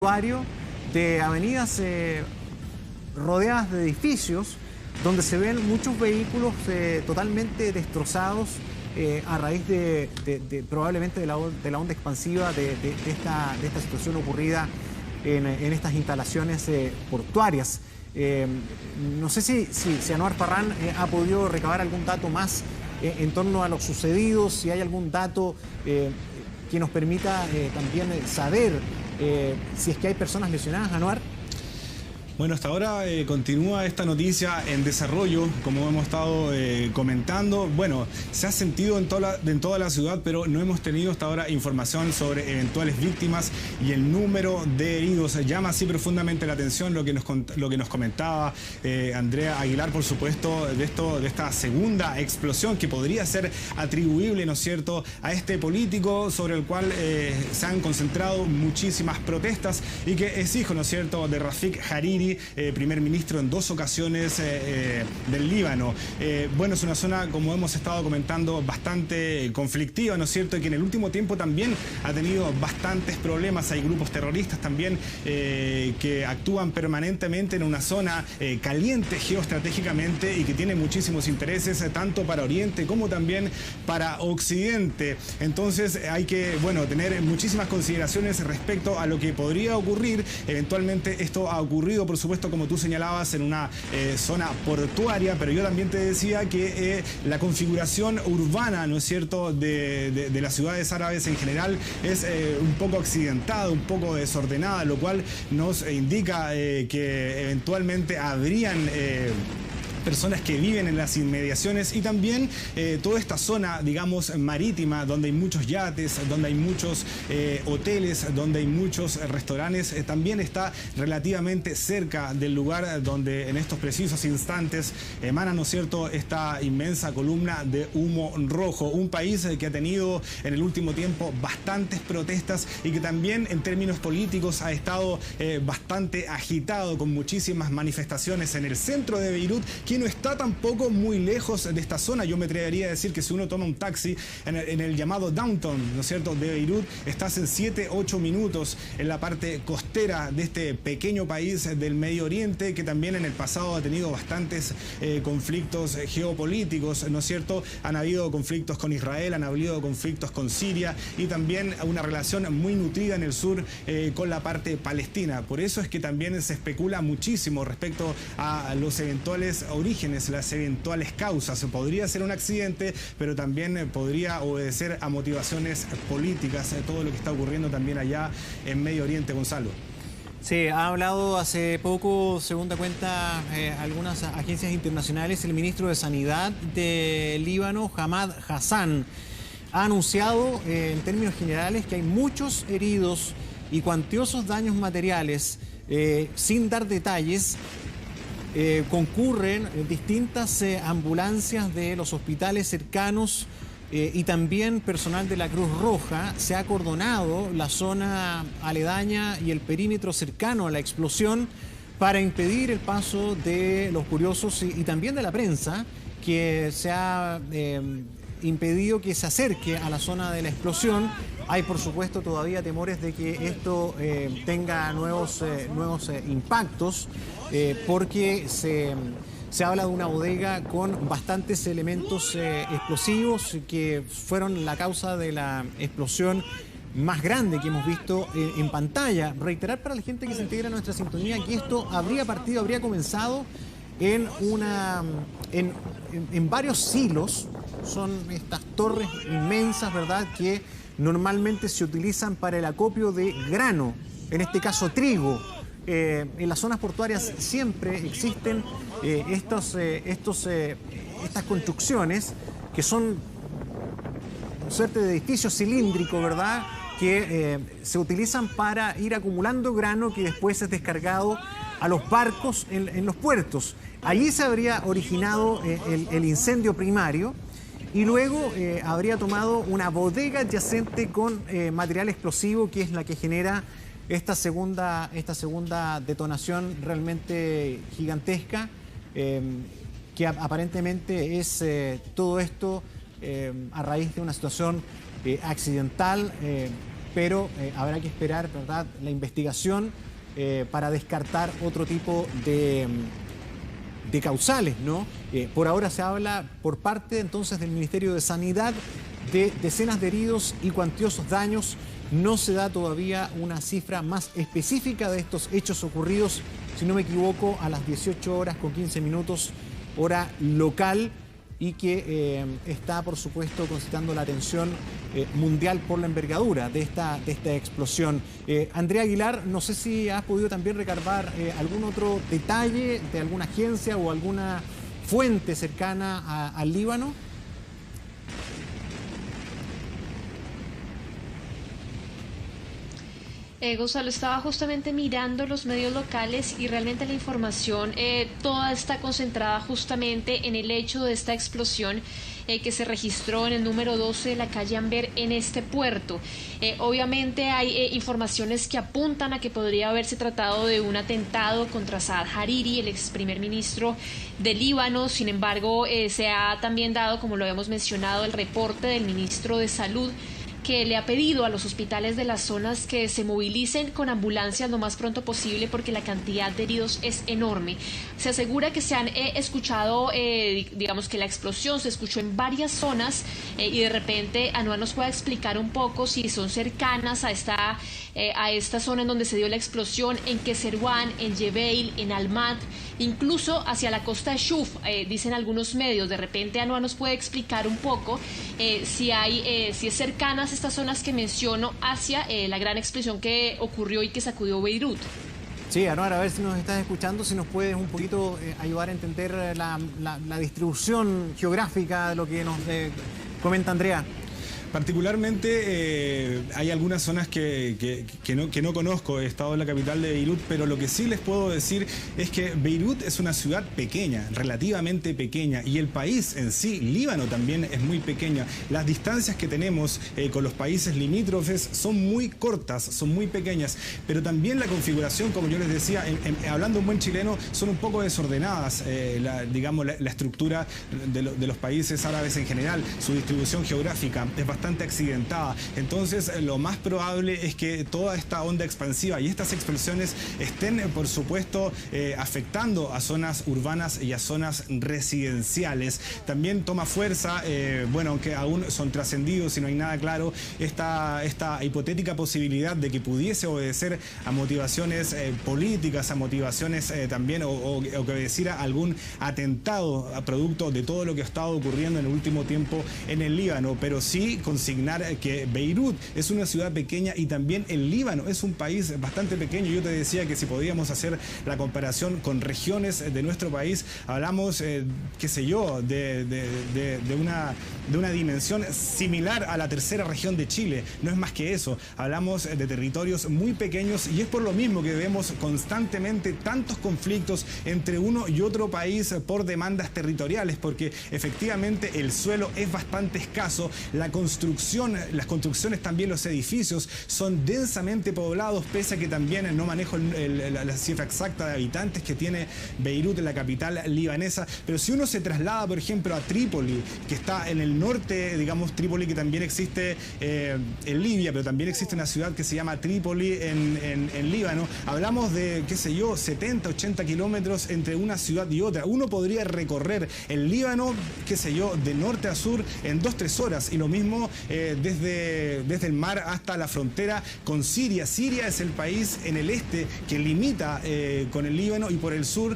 usuario de avenidas rodeadas de edificios donde se ven muchos vehículos totalmente destrozados a raíz probablemente de la onda expansiva de esta situación ocurrida en estas instalaciones portuarias. No sé si Anwar Farrán ha podido recabar algún dato más en torno a lo sucedido, si hay algún dato que nos permita también saber si es que hay personas lesionadas, Anwar. Bueno, hasta ahora continúa esta noticia en desarrollo, como hemos estado comentando. Bueno, se ha sentido en toda la ciudad, pero no hemos tenido hasta ahora información sobre eventuales víctimas y el número de heridos. Llama así profundamente la atención lo que nos comentaba Andrea Aguilar, por supuesto, de esta segunda explosión que podría ser atribuible, ¿no es cierto?, a este político sobre el cual se han concentrado muchísimas protestas y que es hijo, ¿no es cierto?, de Rafik Hariri, primer ministro en 2 ocasiones del Líbano. Bueno, es una zona, como hemos estado comentando, bastante conflictiva, ¿no es cierto?, y que en el último tiempo también ha tenido bastantes problemas. Hay grupos terroristas también que actúan permanentemente en una zona caliente geoestratégicamente y que tiene muchísimos intereses, tanto para Oriente como también para Occidente. Entonces hay que, bueno, tener muchísimas consideraciones respecto a lo que podría ocurrir. Eventualmente esto ha ocurrido, por supuesto, como tú señalabas, en una zona portuaria, pero yo también te decía que la configuración urbana, ¿no es cierto?, de las ciudades árabes en general es un poco accidentada, un poco desordenada, lo cual nos indica que eventualmente habrían personas que viven en las inmediaciones y también toda esta zona, digamos, marítima, donde hay muchos yates, donde hay muchos hoteles, donde hay muchos restaurantes, también está relativamente cerca del lugar donde en estos precisos instantes emana, ¿no es cierto?, esta inmensa columna de humo rojo. Un país que ha tenido en el último tiempo bastantes protestas y que también en términos políticos ha estado bastante agitado, con muchísimas manifestaciones en el centro de Beirut, que no está tampoco muy lejos de esta zona. Yo me atrevería a decir que si uno toma un taxi en el llamado downtown, ¿no es cierto?, de Beirut, estás en 7-8 minutos en la parte costera de este pequeño país del Medio Oriente, que también en el pasado ha tenido bastantes conflictos geopolíticos, ¿no es cierto? Han habido conflictos con Israel, han habido conflictos con Siria y también una relación muy nutrida en el sur con la parte palestina. Por eso es que también se especula muchísimo respecto a los eventuales orígenes, las eventuales causas. Podría ser un accidente, pero también podría obedecer a motivaciones políticas, todo lo que está ocurriendo también allá en Medio Oriente, Gonzalo. Sí, ha hablado hace poco, según da cuenta algunas agencias internacionales, el ministro de Sanidad de Líbano, Hamad Hassan, ha anunciado en términos generales que hay muchos heridos y cuantiosos daños materiales, sin dar detalles. Concurren distintas ambulancias de los hospitales cercanos y también personal de la Cruz Roja. Se ha acordonado la zona aledaña y el perímetro cercano a la explosión para impedir el paso de los curiosos y también de la prensa, que se ha impedido que se acerque a la zona de la explosión. Hay, por supuesto, todavía temores de que esto tenga nuevos impactos, porque se habla de una bodega con bastantes elementos explosivos que fueron la causa de la explosión más grande que hemos visto en pantalla. Reiterar para la gente que se integra a nuestra sintonía que esto habría comenzado en varios silos. Son estas torres inmensas, ¿verdad?, que normalmente se utilizan para el acopio de grano, en este caso trigo. En las zonas portuarias siempre existen estas construcciones que son una suerte de edificio cilíndrico, ¿verdad?, que se utilizan para ir acumulando grano que después es descargado a los barcos en los puertos. Allí se habría originado el incendio primario y luego habría tomado una bodega adyacente con material explosivo, que es la que genera esta segunda detonación realmente gigantesca, que aparentemente es todo esto a raíz de una situación accidental, pero habrá que esperar, ¿verdad?, la investigación para descartar otro tipo de causales, ¿no? Por ahora se habla por parte entonces del Ministerio de Sanidad de decenas de heridos y cuantiosos daños. No se da todavía una cifra más específica de estos hechos ocurridos, si no me equivoco, a las 18 horas con 15 minutos, hora local, y que está, por supuesto, concitando la atención mundial por la envergadura de esta explosión. Andrea Aguilar, no sé si has podido también recabar algún otro detalle de alguna agencia o alguna fuente cercana al Líbano. Gonzalo, estaba justamente mirando los medios locales y realmente la información toda está concentrada justamente en el hecho de esta explosión que se registró en el número 12 de la calle Amber en este puerto. Obviamente hay informaciones que apuntan a que podría haberse tratado de un atentado contra Saad Hariri, el ex primer ministro de Líbano. Sin embargo, se ha también dado, como lo hemos mencionado, el reporte del ministro de Salud, que le ha pedido a los hospitales de las zonas que se movilicen con ambulancias lo más pronto posible porque la cantidad de heridos es enorme. Se asegura que se han escuchado, digamos que la explosión se escuchó en varias zonas y de repente Anuar nos puede explicar un poco si son cercanas a esta zona en donde se dio la explosión, en Keserwan, en Yebeil, en Almat, incluso hacia la costa de Shuf, dicen algunos medios. De repente Anuar nos puede explicar un poco si es cercanas estas zonas que menciono hacia la gran explosión que ocurrió y que sacudió Beirut. Sí, Anuar, a ver si nos estás escuchando, si nos puedes un poquito ayudar a entender la distribución geográfica de lo que nos comenta Andrea. Particularmente hay algunas zonas que no conozco. He estado en la capital de Beirut, pero lo que sí les puedo decir es que Beirut es una ciudad pequeña, relativamente pequeña, y el país en sí, Líbano, también es muy pequeño. Las distancias que tenemos con los países limítrofes son muy cortas, son muy pequeñas, pero también la configuración, como yo les decía, hablando un buen chileno, son un poco desordenadas, digamos, la estructura de los países árabes en general, su distribución geográfica es bastante accidentada. Entonces, lo más probable es que toda esta onda expansiva y estas explosiones estén, por supuesto, afectando a zonas urbanas y a zonas residenciales. También toma fuerza, bueno, aunque aún son trascendidos y no hay nada claro, esta hipotética posibilidad de que pudiese obedecer a motivaciones políticas, a motivaciones también, o que obedeciera a algún atentado a producto de todo lo que ha estado ocurriendo en el último tiempo en el Líbano. Pero sí consignar que Beirut es una ciudad pequeña y también el Líbano es un país bastante pequeño. Yo te decía que si podíamos hacer la comparación con regiones de nuestro país, hablamos, qué sé yo, de una dimensión similar a la tercera región de Chile. No es más que eso. Hablamos de territorios muy pequeños y es por lo mismo que vemos constantemente tantos conflictos entre uno y otro país por demandas territoriales, porque efectivamente el suelo es bastante escaso, las construcciones también, los edificios son densamente poblados, pese a que también no manejo la cifra exacta de habitantes que tiene Beirut, la capital libanesa. Pero si uno se traslada, por ejemplo, a Trípoli, que está en el norte, digamos, Trípoli, que también existe en Libia, pero también existe una ciudad que se llama Trípoli en Líbano, hablamos de, qué sé yo, 70, 80 kilómetros entre una ciudad y otra. Uno podría recorrer el Líbano, qué sé yo, de norte a sur en 2-3 horas, y lo mismo desde el mar hasta la frontera con Siria. Siria es el país en el este que limita con el Líbano, y por el sur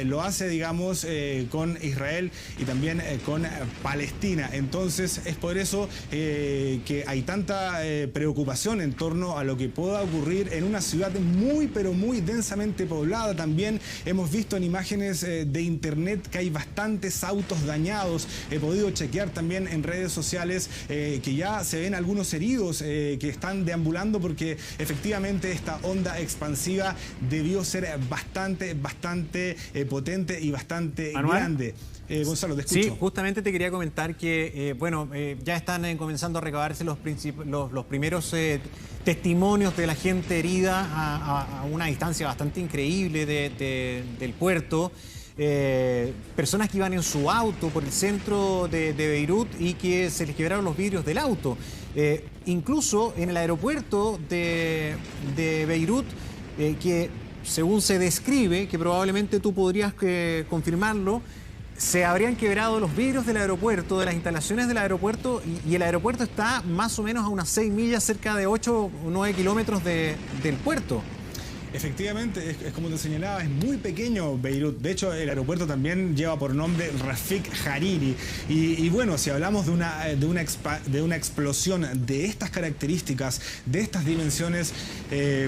lo hace, digamos, con Israel y también con Palestina. Entonces es por eso que hay tanta preocupación en torno a lo que pueda ocurrir en una ciudad muy, pero muy densamente poblada. También hemos visto en imágenes de internet que hay bastantes autos dañados. He podido chequear también en redes sociales que ya se ven algunos heridos que están deambulando, porque efectivamente esta onda expansiva debió ser bastante potente y bastante grande. Gonzalo, te escucho. Sí, justamente te quería comentar que, ya están comenzando a recabarse los primeros testimonios de la gente herida a una distancia bastante increíble del puerto. Personas que iban en su auto por el centro de Beirut y que se les quebraron los vidrios del auto. incluso en el aeropuerto de Beirut, que según se describe, que probablemente tú podrías confirmarlo, se habrían quebrado los vidrios del aeropuerto, de las instalaciones del aeropuerto, y el aeropuerto está más o menos a unas 6 millas, cerca de 8 o 9 kilómetros del puerto. Efectivamente, es como te señalaba, es muy pequeño Beirut. De hecho, el aeropuerto también lleva por nombre Rafik Hariri. Y bueno, si hablamos de una explosión de estas características, de estas dimensiones,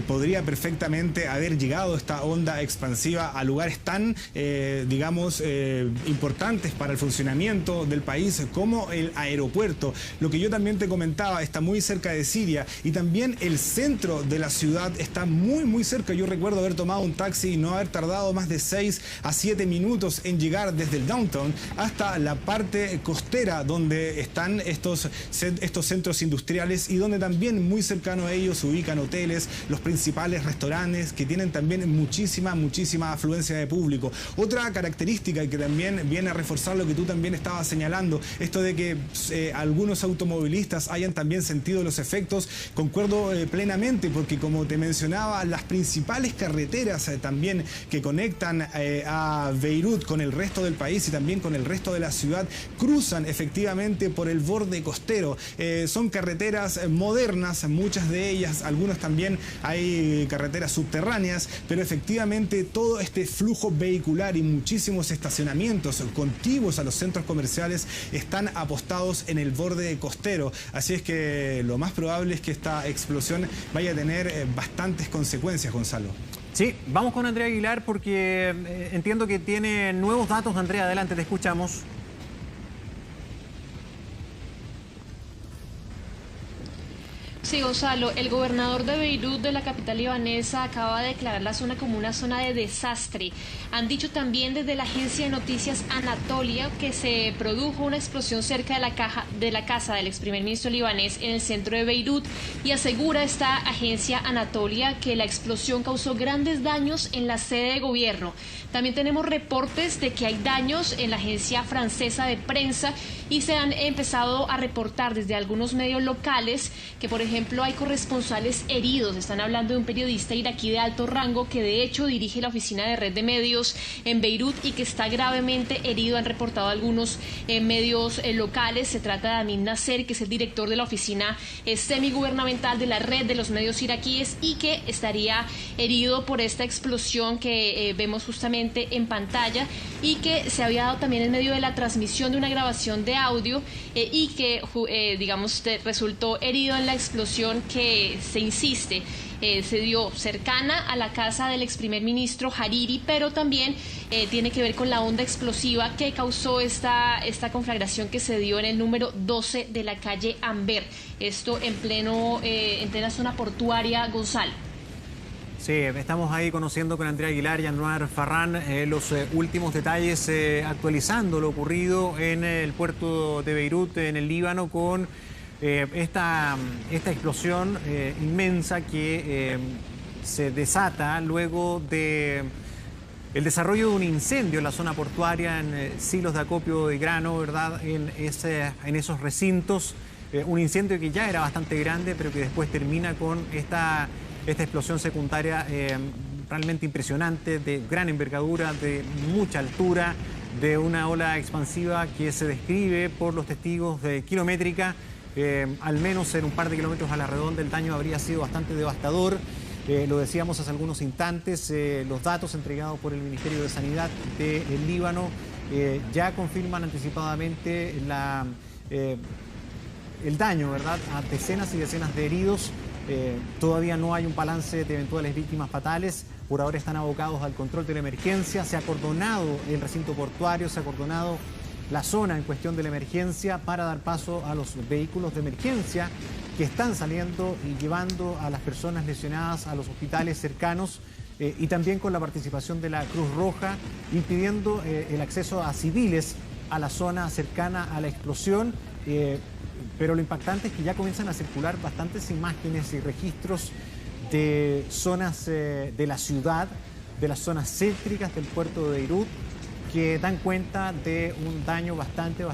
podría perfectamente haber llegado esta onda expansiva a lugares tan, digamos, importantes para el funcionamiento del país como el aeropuerto. Lo que yo también te comentaba, está muy cerca de Siria, y también el centro de la ciudad está muy cerca. Yo recuerdo haber tomado un taxi y no haber tardado más de 6 a 7 minutos en llegar desde el downtown hasta la parte costera, donde están estos centros industriales, y donde también muy cercano a ellos se ubican hoteles, los principales restaurantes, que tienen también muchísima afluencia de público. Otra característica que también viene a reforzar lo que tú también estabas señalando, esto de que algunos automovilistas hayan también sentido los efectos, concuerdo plenamente, porque como te mencionaba, las principales carreteras también que conectan a Beirut con el resto del país y también con el resto de la ciudad cruzan efectivamente por el borde costero. Son carreteras modernas, muchas de ellas, algunas también hay carreteras subterráneas, pero efectivamente todo este flujo vehicular y muchísimos estacionamientos contiguos a los centros comerciales están apostados en el borde costero. Así es que lo más probable es que esta explosión vaya a tener bastantes consecuencias, Gonzalo. Sí, vamos con Andrea Aguilar porque entiendo que tiene nuevos datos. Andrea, adelante, te escuchamos. Sí, Gonzalo, el gobernador de Beirut, de la capital libanesa, acaba de declarar la zona como una zona de desastre. Han dicho también desde la agencia de noticias Anatolia que se produjo una explosión cerca de la casa del ex primer ministro libanés en el centro de Beirut, y asegura esta agencia Anatolia que la explosión causó grandes daños en la sede de gobierno. También tenemos reportes de que hay daños en la agencia francesa de prensa, y se han empezado a reportar desde algunos medios locales que, por ejemplo, hay corresponsales heridos. Están hablando de un periodista iraquí de alto rango que de hecho dirige la oficina de red de medios en Beirut y que está gravemente herido. Han reportado algunos medios locales. Se trata de Amin Nasser, que es el director de la oficina semigubernamental de la red de los medios iraquíes, y que estaría herido por esta explosión que vemos justamente en pantalla, y que se había dado también en medio de la transmisión de una grabación de audio, y que digamos resultó herido en la explosión que se insiste se dio cercana a la casa del ex primer ministro Hariri, pero también tiene que ver con la onda explosiva que causó esta conflagración que se dio en el número 12 de la calle Amber, esto en plena zona portuaria, Gonzalo. Sí, estamos ahí conociendo con Andrea Aguilar y Anwar Farran los últimos detalles, actualizando lo ocurrido en el puerto de Beirut, en el Líbano, con esta explosión inmensa que se desata luego de el desarrollo de un incendio en la zona portuaria, en silos de acopio de grano, ¿verdad? En esos recintos, un incendio que ya era bastante grande, pero que después termina con esta explosión secundaria realmente impresionante, de gran envergadura, de mucha altura, de una ola expansiva que se describe por los testigos de kilométrica. Al menos en un par de kilómetros a la redonda el daño habría sido bastante devastador. Lo decíamos hace algunos instantes, los datos entregados por el Ministerio de Sanidad del Líbano ya confirman anticipadamente el daño, ¿verdad?, a decenas y decenas de heridos. Todavía no hay un balance de eventuales víctimas fatales. Por ahora están abocados al control de la emergencia. Se ha acordonado el recinto portuario, se ha acordonado la zona en cuestión de la emergencia para dar paso a los vehículos de emergencia que están saliendo y llevando a las personas lesionadas a los hospitales cercanos, y también con la participación de la Cruz Roja, impidiendo el acceso a civiles a la zona cercana a la explosión. Pero lo impactante es que ya comienzan a circular bastantes imágenes y registros de zonas de la ciudad, de las zonas céntricas del puerto de Beirut, que dan cuenta de un daño bastante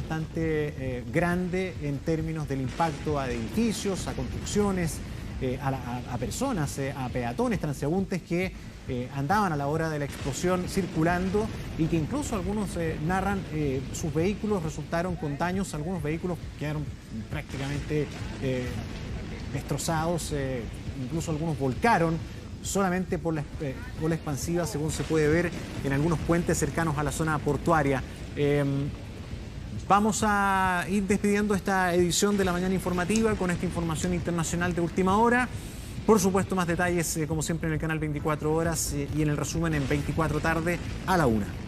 grande en términos del impacto a edificios, a construcciones, a personas, a peatones, transeúntes que andaban a la hora de la explosión circulando y que incluso algunos narran sus vehículos resultaron con daños, algunos vehículos quedaron prácticamente destrozados, incluso algunos volcaron solamente por la ola expansiva, según se puede ver en algunos puentes cercanos a la zona portuaria. Vamos a ir despidiendo esta edición de la mañana informativa con esta información internacional de última hora. Por supuesto, más detalles, como siempre, en el canal 24 Horas y en el resumen en 24 tarde a la 1.